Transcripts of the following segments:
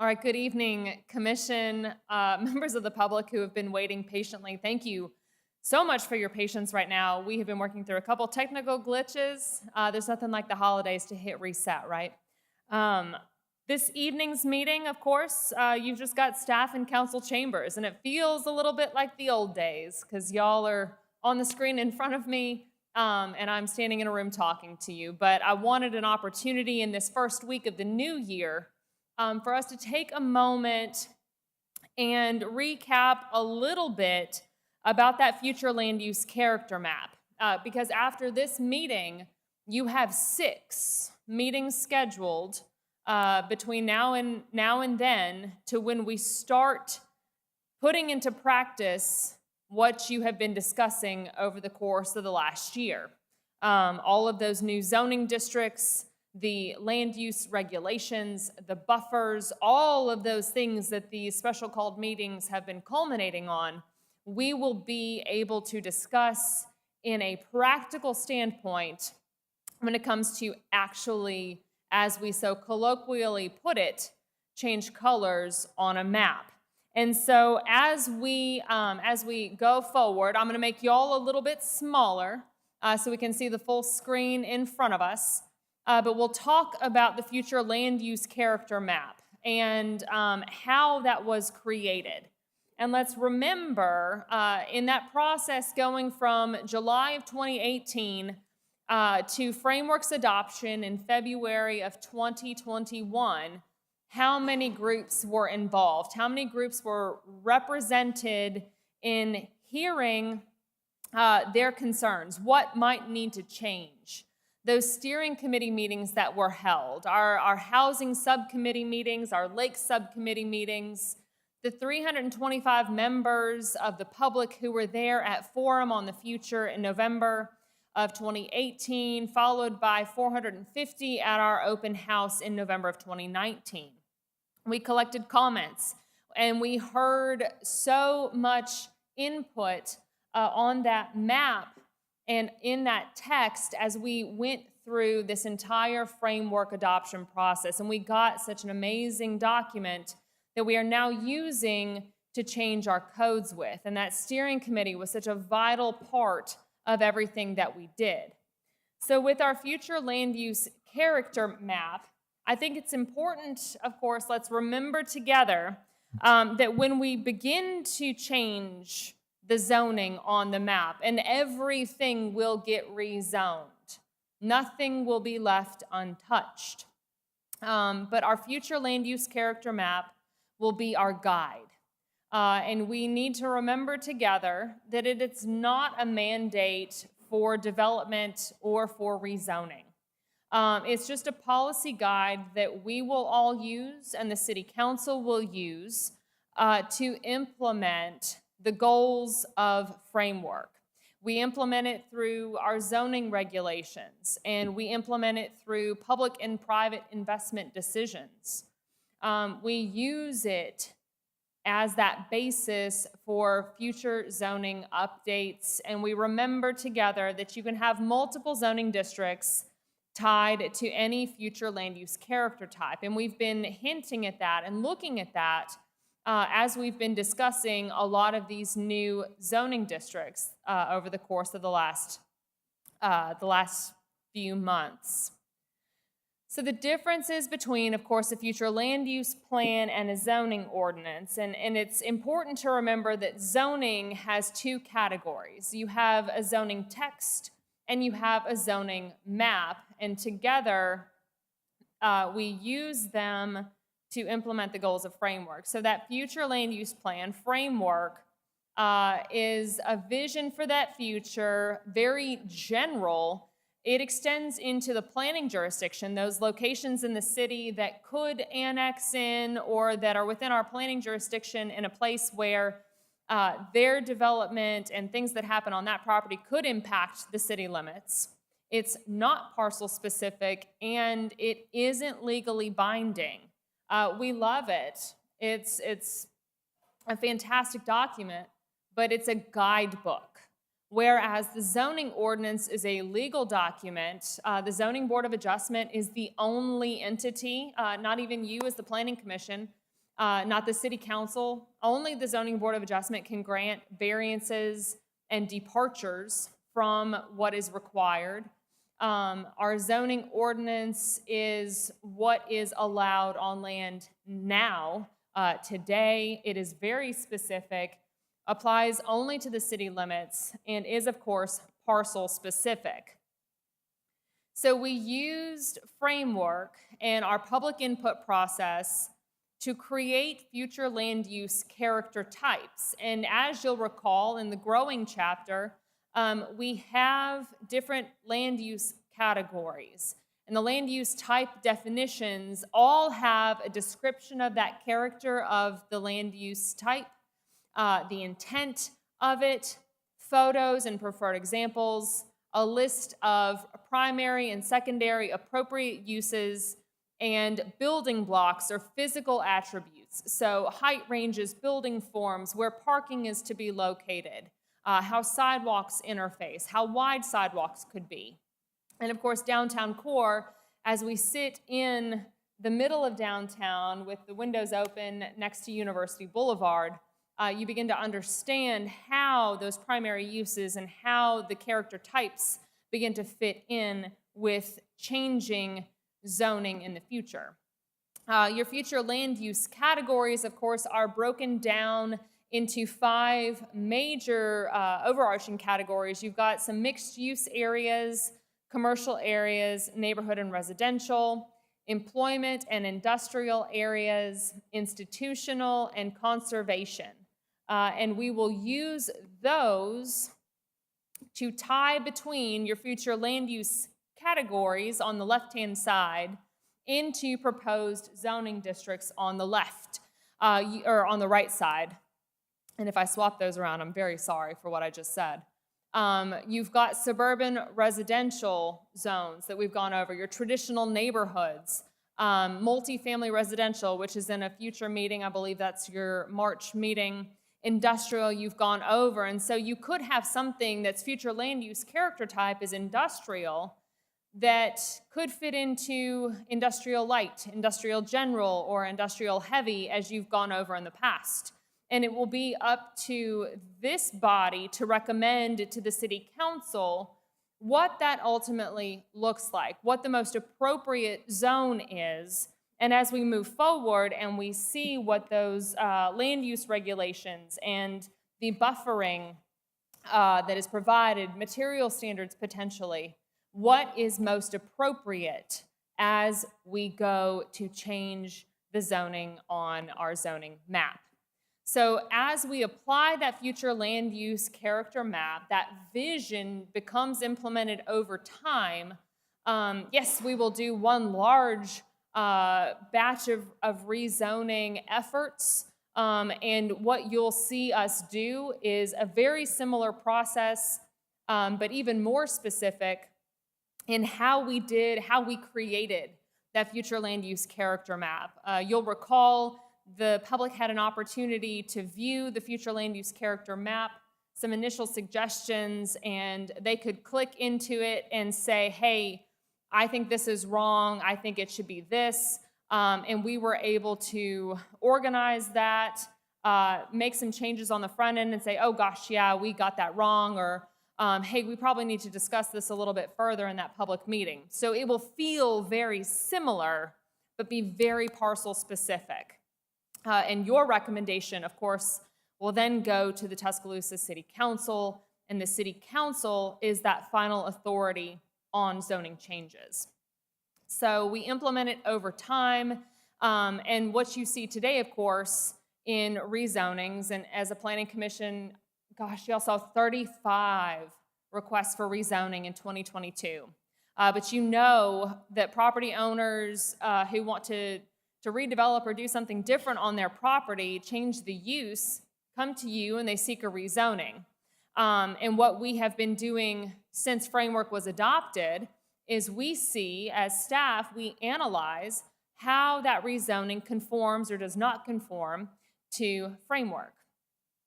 All right, good evening, Commission, members of the public who have been waiting patiently. Thank you so much for your patience right now. We have been working through a couple technical glitches. There's nothing like the holidays to hit reset, right? Um, this evening's meeting, of course, you've just got staff in council chambers, and it feels a little bit like the old days because y'all are on the screen in front of me, and I'm standing in a room talking to you. But I wanted an opportunity in this first week of the new year for us to take a moment and recap a little bit about that future land use character map. Because after this meeting, you have 6 meetings scheduled between now and then to when we start putting into practice what you have been discussing over the course of the last year. All of those new zoning districts, the land use regulations, the buffers, all of those things that these special called meetings have been culminating on, we will be able to discuss in a practical standpoint when it comes to actually, as we so colloquially put it, change colors on a map. And so as we go forward, I'm going to make y'all a little bit smaller so we can see the full screen in front of us. But we'll talk about the future land use character map and how that was created. And let's remember, in that process going from July of 2018 to frameworks adoption in February of 2021, how many groups were involved? How many groups were represented in hearing their concerns? What might need to change? Those steering committee meetings that were held, our housing subcommittee meetings, our lake subcommittee meetings, the 325 members of the public who were there at Forum on the Future in November of 2018, followed by 450 at our open house in November of 2019. We collected comments and we heard so much input on that map and in that text as we went through this entire framework adoption process. And we got such an amazing document that we are now using to change our codes with. And that steering committee was such a vital part of everything that we did. So with our future land use character map, I think it's important, of course, let's remember together that when we begin to change the zoning on the map, and everything will get rezoned. Nothing will be left untouched. But our future land use character map will be our guide. And we need to remember together that it's not a mandate for development or for rezoning. It's just a policy guide that we will all use and the city council will use to implement the goals of framework. We implement it through our zoning regulations, and we implement it through public and private investment decisions. We use it as that basis for future zoning updates, and we remember together that you can have multiple zoning districts tied to any future land use character type, and we've been hinting at that and looking at that as we've been discussing a lot of these new zoning districts over the course of the last few months. So the differences between, of course, a future land use plan and a zoning ordinance, and it's important to remember that zoning has 2 categories. You have a zoning text and you have a zoning map, and together we use them to implement the goals of framework. So that future land use plan framework is a vision for that future, very general. It extends into the planning jurisdiction, those locations in the city that could annex in or that are within our planning jurisdiction in a place where their development and things that happen on that property could impact the city limits. It's not parcel specific and it isn't legally binding. We love it. It's a fantastic document, but it's a guidebook. Whereas the zoning ordinance is a legal document, the Zoning Board of Adjustment is the only entity, not even you as the Planning Commission, not the city council. Only the zoning board of adjustment can grant variances and departures from what is required. Our zoning ordinance is what is allowed on land now. Today, it is very specific, applies only to the city limits, and is, of course, parcel specific. So we used framework and our public input process to create future land use character types. And as you'll recall in the growing chapter, we have different land use categories. And the land use type definitions all have a description of that character of the land use type, the intent of it, photos and preferred examples, a list of primary and secondary appropriate uses, and building blocks or physical attributes. So height ranges, building forms, where parking is to be located, how sidewalks interface, how wide sidewalks could be. And of course, downtown core, as we sit in the middle of downtown with the windows open next to University Boulevard, you begin to understand how those primary uses and how the character types begin to fit in with changing zoning in the future. Your future land use categories, of course, are broken down into 5 major overarching categories. You've got some mixed use areas, commercial areas, neighborhood and residential, employment and industrial areas, institutional, and conservation. And we will use those to tie between your future land use categories on the left-hand side into proposed zoning districts on the left, or on the right side. And if I swap those around, I'm very sorry for what I just said. You've got suburban residential zones that we've gone over, your traditional neighborhoods, multifamily residential, which is in a future meeting. I believe that's your March meeting. Industrial, you've gone over. And so you could have something that's future land use character type is industrial that could fit into industrial light, industrial general, or industrial heavy as you've gone over in the past. And it will be up to this body to recommend to the city council what that ultimately looks like, what the most appropriate zone is. And as we move forward and we see what those land use regulations and the buffering that is provided, material standards potentially, what is most appropriate as we go to change the zoning on our zoning map. So as we apply that future land use character map, that vision becomes implemented over time. Yes, we will do one large batch of rezoning efforts, and what you'll see us do is a very similar process, but even more specific in how we created that future land use character map. You'll recall the public had an opportunity to view the future land use character map, some initial suggestions, and they could click into it and say, hey, I think this is wrong, I think it should be this, and we were able to organize that, make some changes on the front end and say, oh gosh, yeah, we got that wrong, or hey, we probably need to discuss this a little bit further in that public meeting. So it will feel very similar, but be very parcel specific. And your recommendation, of course, will then go to the Tuscaloosa City Council, and the City Council is that final authority on zoning changes. So we implement it over time, and what you see today, of course, in rezonings, and as a planning commission, gosh, y'all saw 35 requests for rezoning in 2022. But you know that property owners who want to redevelop or do something different on their property, change the use, come to you and they seek a rezoning. And what we have been doing since framework was adopted is we see, as staff, we analyze how that rezoning conforms or does not conform to framework.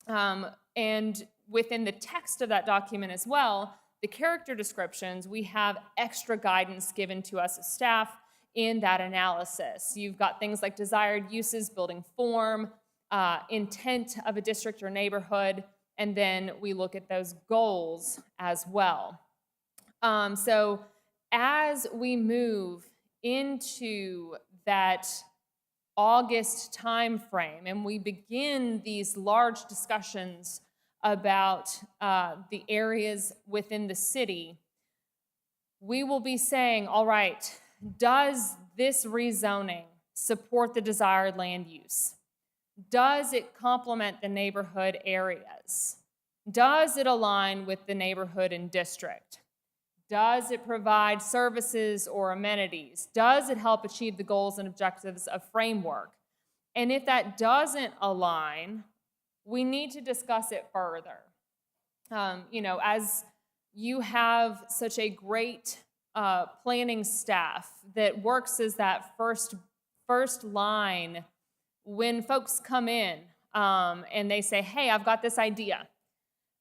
And within the text of that document as well, the character descriptions, we have extra guidance given to us as staff in that analysis. You've got things like desired uses, building form, intent of a district or neighborhood, and then we look at those goals as well. So as we move into that August time frame and we begin these large discussions about the areas within the city, we will be saying, all right, does this rezoning support the desired land use? Does it complement the neighborhood areas? Does it align with the neighborhood and district? Does it provide services or amenities? Does it help achieve the goals and objectives of framework? And if that doesn't align, we need to discuss it further. As you have such a great planning staff that works as that first line when folks come in and they say, hey, I've got this idea.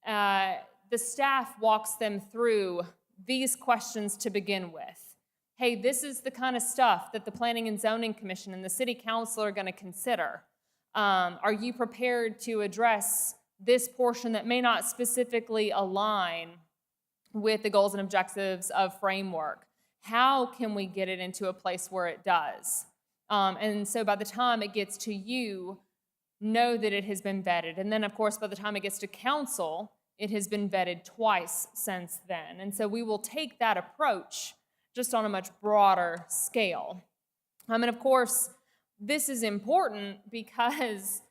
The staff walks them through these questions to begin with. Hey, this is the kind of stuff that the Planning and Zoning Commission and the City Council are going to consider. Are you prepared to address this portion that may not specifically align with the goals and objectives of framework? How can we get it into a place where it does? And so by the time it gets to you, know that it has been vetted. And then, of course, by the time it gets to council, it has been vetted twice since then. And so we will take that approach just on a much broader scale. And of course, this is important because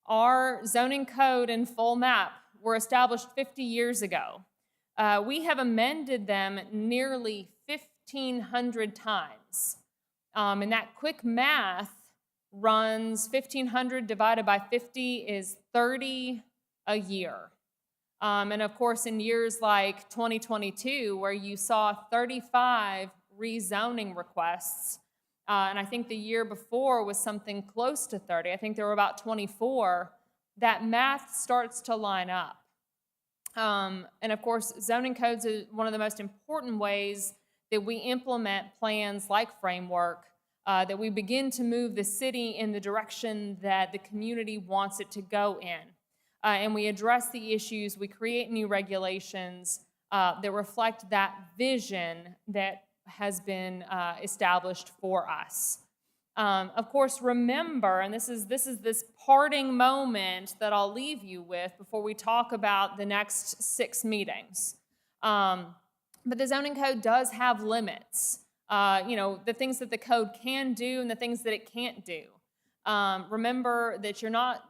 our zoning code and full map were established 50 years ago. We have amended them nearly 1,500 times. And that quick math runs 1,500 divided by 50 is 30 a year. And of course, in years like 2022, where you saw 35 rezoning requests, and I think the year before was something close to 30, I think there were about 24, that math starts to line up. And of course, zoning codes is one of the most important ways that we implement plans like framework, that we begin to move the city in the direction that the community wants it to go in. And we address the issues, we create new regulations that reflect that vision that has been established for us. Of course, remember, and this is this parting moment that I'll leave you with before we talk about the next 6 meetings. But the zoning code does have limits. The things that the code can do and the things that it can't do. Remember that you're not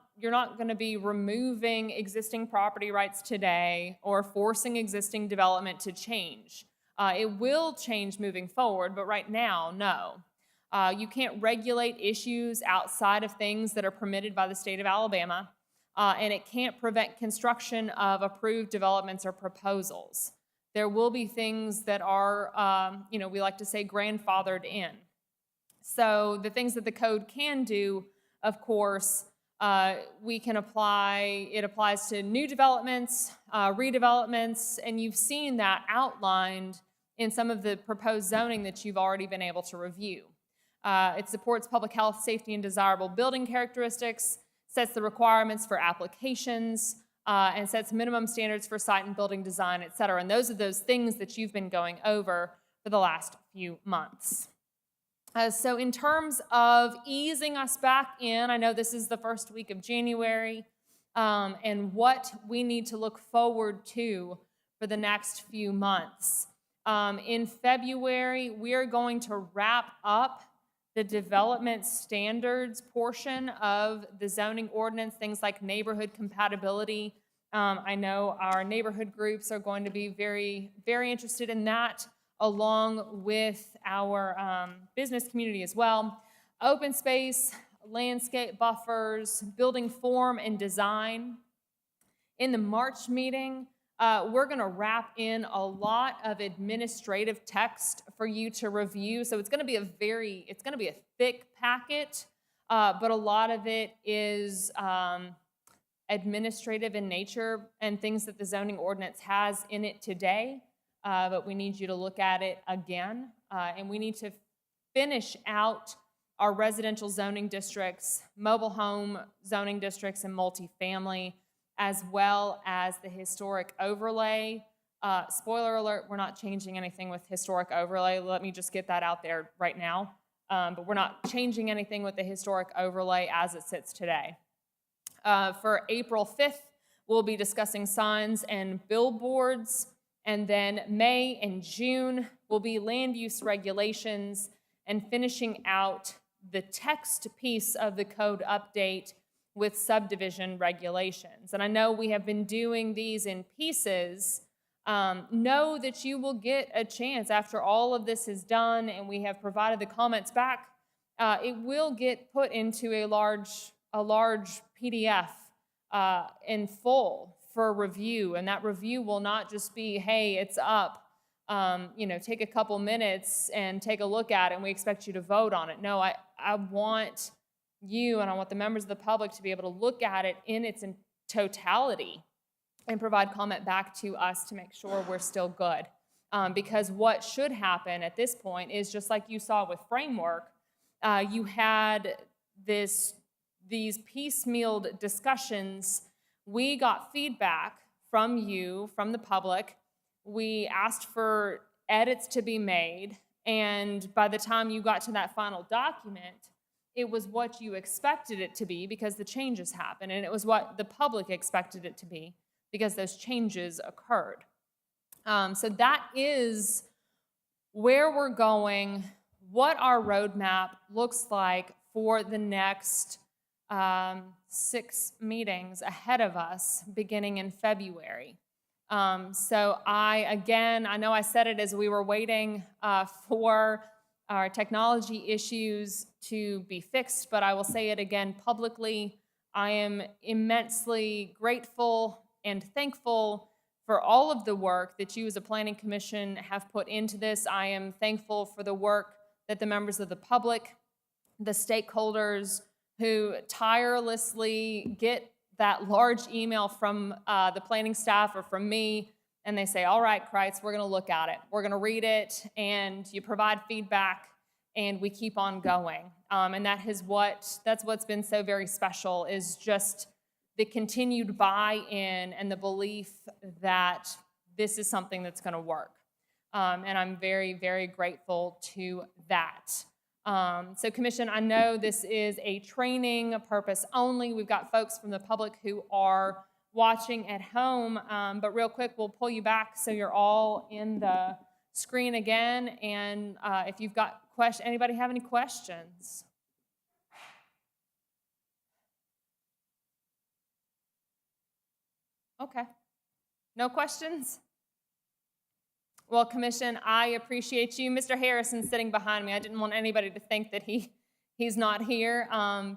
going to be removing existing property rights today or forcing existing development to change. It will change moving forward, but right now, no. You can't regulate issues outside of things that are permitted by the state of Alabama, and it can't prevent construction of approved developments or proposals. There will be things that are, we like to say grandfathered in. So the things that the code can do, of course, we can apply, it applies to new developments, redevelopments, and you've seen that outlined in some of the proposed zoning that you've already been able to review. It supports public health, safety, and desirable building characteristics, sets the requirements for applications, and sets minimum standards for site and building design, et cetera. And those are those things that you've been going over for the last few months. So in terms of easing us back in, I know this is the first week of January, and what we need to look forward to for the next few months. In February, we are going to wrap up the development standards portion of the zoning ordinance, things like neighborhood compatibility. I know our neighborhood groups are going to be very, very interested in that, along with our business community as well. Open space, landscape buffers, building form and design. In the March meeting, we're going to wrap in a lot of administrative text for you to review. So it's going to be a thick packet, but a lot of it is administrative in nature and things that the zoning ordinance has in it today. But we need you to look at it again, and we need to finish out our residential zoning districts, mobile home zoning districts, and multifamily, as well as the historic overlay. Spoiler alert, we're not changing anything with historic overlay. Let me just get that out there right now. But we're not changing anything with the historic overlay as it sits today. For April 5th, we'll be discussing signs and billboards. And then May and June will be land use regulations and finishing out the text piece of the code update with subdivision regulations. And I know we have been doing these in pieces. Know that you will get a chance after all of this is done and we have provided the comments back. It will get put into a large PDF in full for review, and that review will not just be, hey, it's up, take a couple minutes and take a look at it and we expect you to vote on it. No, I want you and I want the members of the public to be able to look at it in its totality and provide comment back to us to make sure we're still good. Because what should happen at this point is just like you saw with framework, you had these piecemealed discussions. We got feedback from you, from the public. We asked for edits to be made, and by the time you got to that final document, it was what you expected it to be because the changes happened, and it was what the public expected it to be because those changes occurred. So that is where we're going, what our roadmap looks like for the next 6 meetings ahead of us beginning in February. So I know I said it as we were waiting for our technology issues to be fixed, but I will say it again publicly. I am immensely grateful and thankful for all of the work that you as a planning commission have put into this. I am thankful for the work that the members of the public, the stakeholders who tirelessly get that large email from the planning staff or from me, and they say, all right, Kreitz, we're gonna look at it. We're gonna read it, and you provide feedback, and we keep on going. And that's what's been so very special, is just the continued buy-in and the belief that this is something that's gonna work. And I'm very, very grateful to that. So Commission, I know this is a training purpose only. We've got folks from the public who are watching at home, but real quick, we'll pull you back so you're all in the screen again. And if you've got questions, anybody have any questions? Okay. No questions? Well, Commission, I appreciate you. Mr. Harrison sitting behind me. I didn't want anybody to think that he's not here,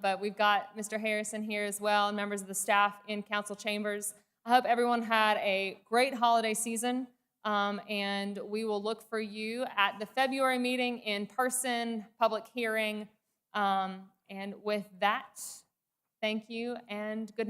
but we've got Mr. Harrison here as well, and members of the staff in council chambers. I hope everyone had a great holiday season, and we will look for you at the February meeting in person, public hearing. And with that, thank you and good night.